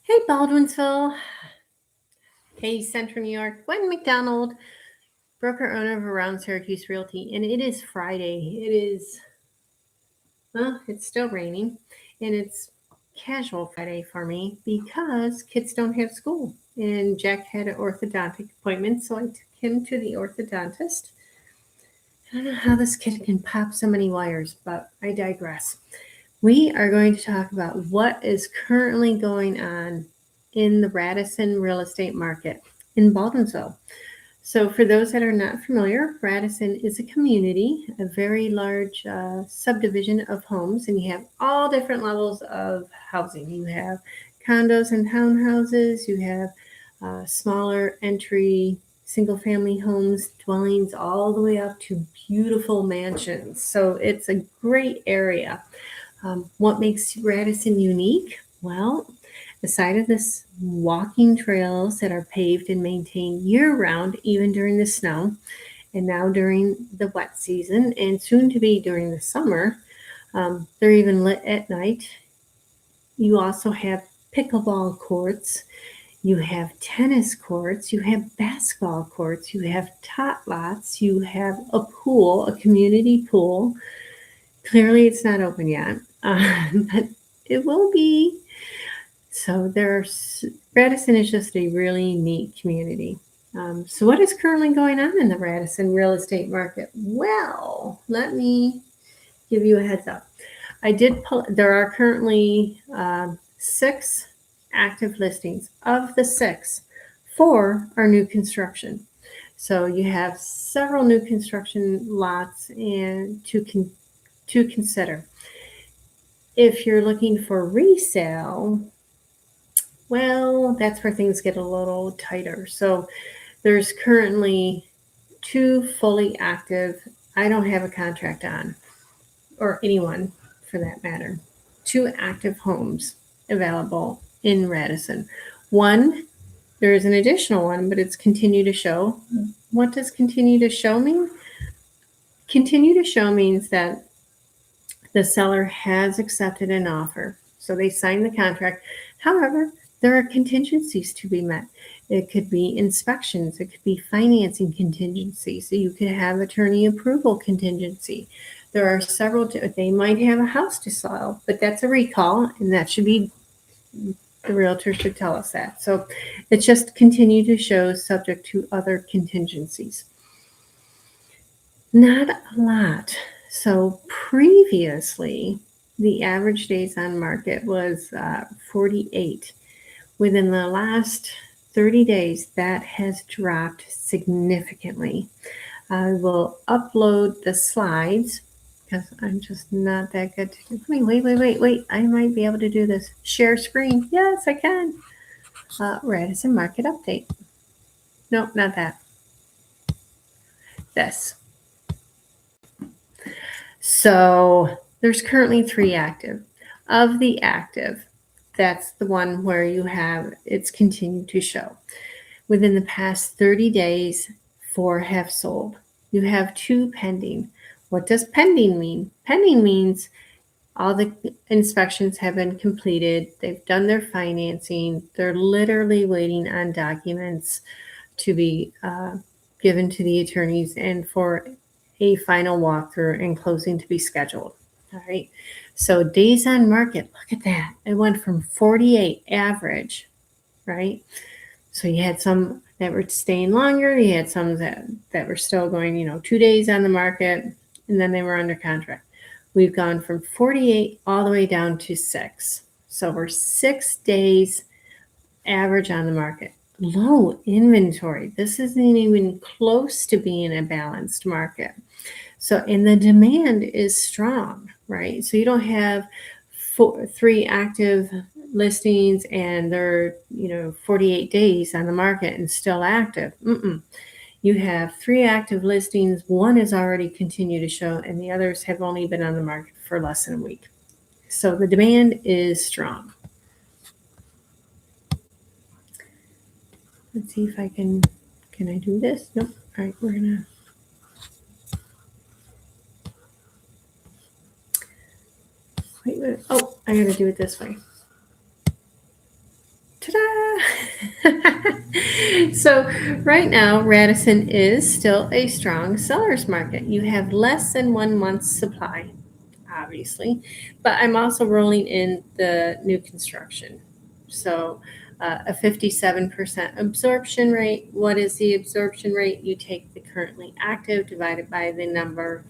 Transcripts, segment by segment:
Hey, Baldwinsville. Hey, Central New York. Gwen McDonald, broker owner of Around Syracuse Realty. And it is Friday. It's still raining. And it's casual Friday for me because kids don't have school. And Jack had an orthodontic appointment, so I took him to the orthodontist. I don't know how this kid can pop so many wires, but I digress. We are going to talk about what is currently going on in the Radisson real estate market in Baldwinsville. So, for those that are not familiar, Radisson is a community, a very large subdivision of homes, and you have all different levels of housing. You have condos and townhouses, you have smaller entry single family homes, dwellings, all the way up to beautiful mansions. So, it's a great area. What makes Radisson unique? Well, aside of this walking trails that are paved and maintained year-round, even during the snow, and now during the wet season, and soon to be during the summer, they're even lit at night. You also have pickleball courts, you have tennis courts, you have basketball courts, you have tot lots, you have a pool, a community pool. Clearly, it's not open yet, but it will be. So Radisson is just a really neat community. So what is currently going on in the Radisson real estate market? Well, let me give you a heads up. There are currently 6 active listings. Of the 6, 4 are new construction. So you have several new construction lots and to consider. If you're looking for resale, well, that's where things get a little tighter. So there's currently 2 fully active, I don't have a contract on, or anyone for that matter, 2 active homes available in Radisson. One, there is an additional one, but it's continue to show. What does continue to show mean? Continue to show means that the seller has accepted an offer. So they signed the contract. However, there are contingencies to be met. It could be inspections. It could be financing contingency. So you could have attorney approval contingency. There are several. They might have a house to sell, but that's a recall, and that should be, the realtor should tell us that. So it's just continue to show subject to other contingencies. Not a lot. So previously, the average days on market was 48. Within the last 30 days, that has dropped significantly. I will upload the slides because I'm just not that good. Wait. I might be able to do this. Share screen. Yes, I can. Radisson Market update. Nope, not that. This. So there's currently 3 active. Of the active, that's the one where you have it's continued to show. Within the past 30 days, 4 have sold. You have 2 pending. What does pending mean? Pending means all the inspections have been completed. They've done their financing. They're literally waiting on documents to be given to the attorneys and for a final walkthrough and closing to be scheduled. All right. So days on market, look at that. It went from 48 average, right? So you had some that were staying longer. You had some that were still going, 2 days on the market, and then they were under contract. We've gone from 48 all the way down to 6. So we're 6 days average on the market. Low inventory. This isn't even close to being a balanced market. So, and the demand is strong, right? So you don't have 3 active listings and they're 48 days on the market and still active. You have 3 active listings. 1 is already continued to show, and the others have only been on the market for less than a week. So the demand is strong. Let's see if I can I do this? Nope. All right, we're gonna. Wait. Oh, I gotta do it this way. So right now, Radisson is still a strong seller's market. You have less than 1 month's supply, obviously, but I'm also rolling in the new construction. So a 57% absorption rate. What is the absorption rate? You take the currently active divided by the number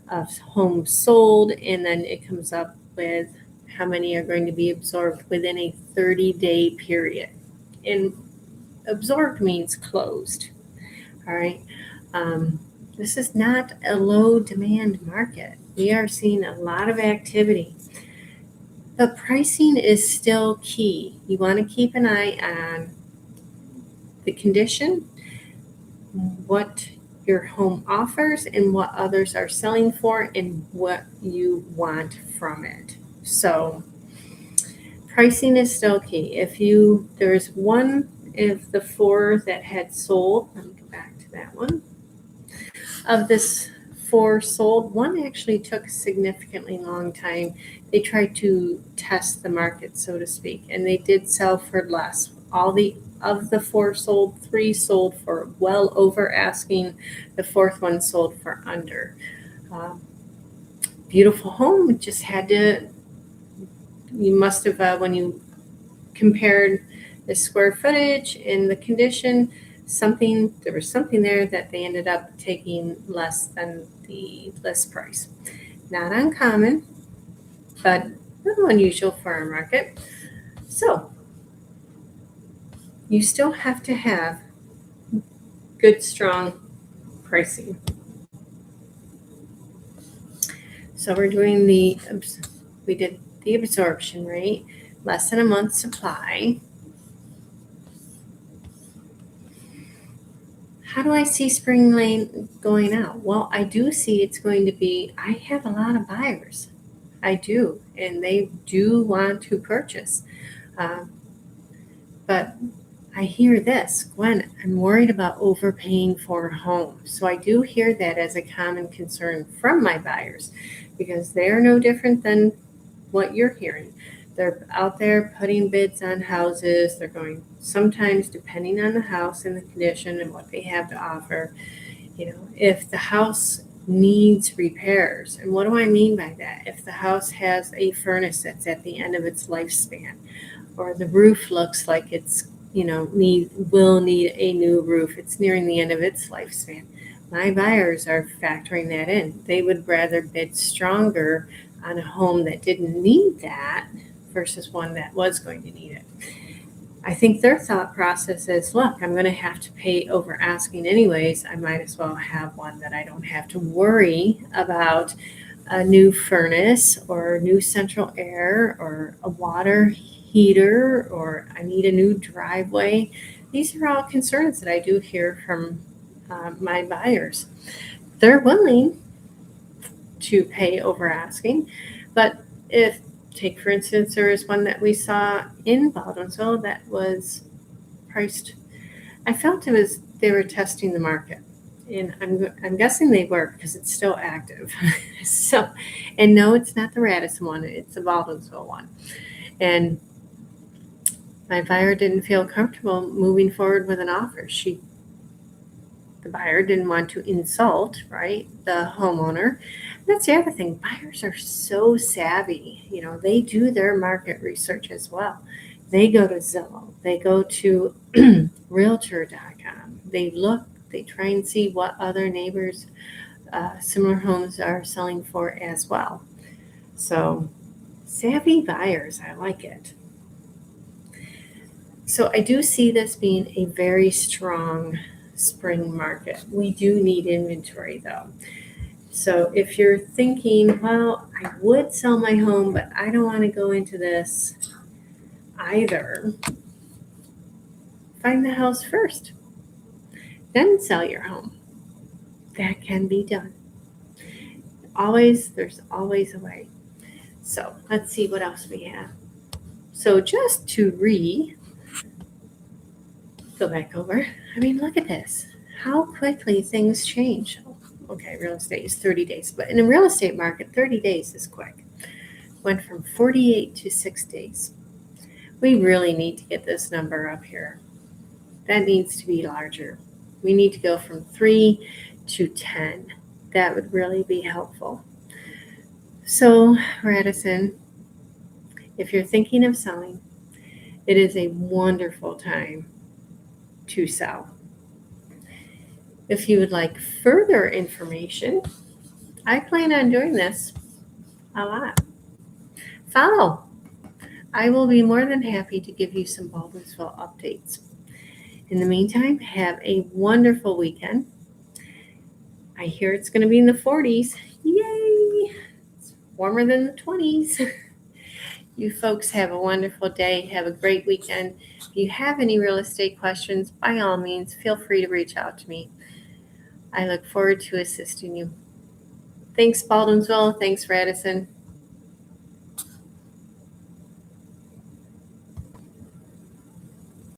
of homes sold, and then it comes up with how many are going to be absorbed within a 30-day period. And absorbed means closed. All right. This is not a low demand market. We are seeing a lot of activity. But pricing is still key. You want to keep an eye on the condition, what your home offers, and what others are selling for, and what you want from it. So pricing is still key. There's one of the four that had sold, let me go back to that one. Of this four sold, one actually took a significantly long time. They tried to test the market, so to speak, and they did sell for less. Of the four sold, three sold for well over asking. The fourth one sold for under. Beautiful home. Just had to. You must have when you compared the square footage and the condition. There was something there that they ended up taking less than the list price. Not uncommon, but a little unusual for our market. So you still have to have good, strong pricing. So we did the absorption rate, less than a month's supply. How do I see Spring Lane going out? Well, I do see it's going to be, I have a lot of buyers. I do, and they do want to purchase. But I hear this, Gwen, I'm worried about overpaying for a home. So I do hear that as a common concern from my buyers because they're no different than what you're hearing. They're out there putting bids on houses. They're going, sometimes depending on the house and the condition and what they have to offer. If the house needs repairs, and what do I mean by that? If the house has a furnace that's at the end of its lifespan, or the roof looks like it's, will need a new roof, it's nearing the end of its lifespan. My buyers are factoring that in. They would rather bid stronger on a home that didn't need that versus one that was going to need it. I think their thought process is, look, I'm going to have to pay over asking anyways. I might as well have one that I don't have to worry about a new furnace or new central air or a water heater, or I need a new driveway. These are all concerns that I do hear from my buyers. They're willing to pay over asking, but take for instance, there is one that we saw in Baldwinsville that was priced. I felt they were testing the market, and I'm guessing they were because it's still active. So, and no, it's not the Radisson one; it's the Baldwinsville one, and my buyer didn't feel comfortable moving forward with an offer. The buyer didn't want to insult, right, the homeowner. That's the other thing. Buyers are so savvy. They do their market research as well. They go to Zillow. They go to Realtor.com. They try and see what other neighbors, similar homes are selling for as well. So savvy buyers, I like it. So I do see this being a very strong spring market. We do need inventory though. So if you're thinking, well, I would sell my home, but I don't want to go into this either, find the house first, then sell your home. That can be done. There's always a way. So let's see what else we have. So just to go back over, look at this. How quickly things change. Okay, real estate is 30 days, but in a real estate market, 30 days is quick. Went from 48 to 6 days. We really need to get this number up here. That needs to be larger. We need to go from 3 to 10. That would really be helpful. So, Radisson, if you're thinking of selling, it is a wonderful time to sell. If you would like further information, I plan on doing this a lot. Follow. I will be more than happy to give you some Baldwinsville updates. In the meantime, have a wonderful weekend. I hear it's going to be in the 40s. Yay! It's warmer than the 20s. You folks have a wonderful day. Have a great weekend. If you have any real estate questions, by all means, feel free to reach out to me. I look forward to assisting you. Thanks, Baldwinsville. Thanks, Radisson.